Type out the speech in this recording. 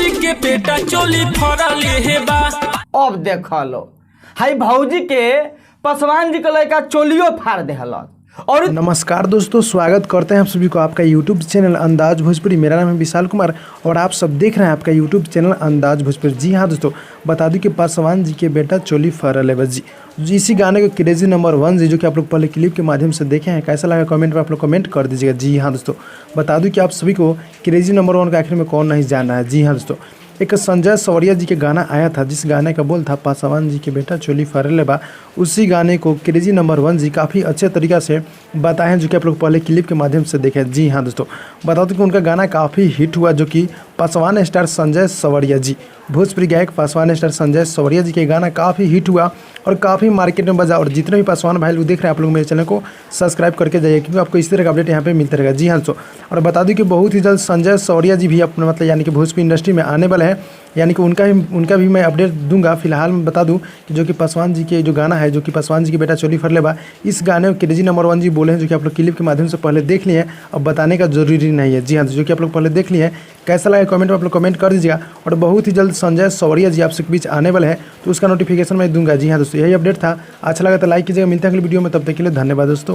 भौजी के बेटा चोली फरले हे बा। अब देख लो हाई भौजी के पासवान जी के लड़का चोलियो फाड़ देहलक। और नमस्कार दोस्तों, स्वागत करते हैं आप सभी को आपका यूट्यूब चैनल अंदाज भोजपुरी। मेरा नाम है विशाल कुमार और आप सब देख रहे हैं आपका यूट्यूब चैनल अंदाज भोजपुरी। जी हाँ दोस्तों, बता दूं कि पासवान जी के बेटा चोली फरल है जी। इसी गाने को क्रेजी नंबर 1 जी, जो कि आप लोग पहले क्लिप के माध्यम से देखे हैं, कैसा लगा कमेंट में आप लोग कमेंट कर दीजिएगा। जी हाँ दोस्तों, बता दूं कि आप सभी को क्रेजी नंबर 1 का आखिर में कौन नहीं जाना है। जी हाँ दोस्तों, एक संजय सवरिया जी के गाना आया था जिस गाने का बोल था पासवान जी के बेटा चोली फरले बा। उसी गाने को क्रेजी नंबर 1 जी काफ़ी अच्छे तरीक़ा से बताए हैं, जो कि आप लोग पहले क्लिप के माध्यम से देखें। जी हाँ दोस्तों, बता दूं कि उनका गाना काफ़ी हिट हुआ, जो कि पासवान स्टार संजय सवरिया जी, भोजपुरी गायक पासवान स्टार संजय सवरिया जी के गाना काफ़ी हिट हुआ और काफ़ी मार्केट में बजा। और जितने भी पासवान भाई लोग देख रहे हैं, आप लोग मेरे चैनल को सब्सक्राइब करके जाइए, क्योंकि आपको इस तरह का अपडेट यहाँ पे मिलता रहेगा। जी हाँ दोस्तों, और बता दूं कि बहुत ही जल्द संजय सवरिया जी भी अपने मतलब यानी कि भोजपुरी इंडस्ट्री में आने वाले हैं, यानी कि उनका भी मैं अपडेट दूंगा। फिलहाल मैं बता दूं कि जो कि पासवान जी के जो गाना है, जो कि पासवान जी के बेटा चोली फरले बा, इस गाने में क्रेजी नंबर 1 जी बोले हैं, जो कि आप लोग क्लिप के माध्यम से पहले देख लिए हैं, अब बताने का जरूरी नहीं है। जी हाँ, जो कि आप लोग पहले देख लिए हैं, कैसा लगा कमेंट में आप लोग कमेंट कर दीजिएगा। और बहुत ही जल्द संजय सवरिया जी आपसे बीच आने वाले हैं, तो उसका नोटिफिकेशन मैं दूंगा। जी हाँ दोस्तों, यही अपडेट था। अच्छा लगा तो लाइक कीजिएगा। मिलते हैं अगली वीडियो में, तब तक के लिए धन्यवाद दोस्तों।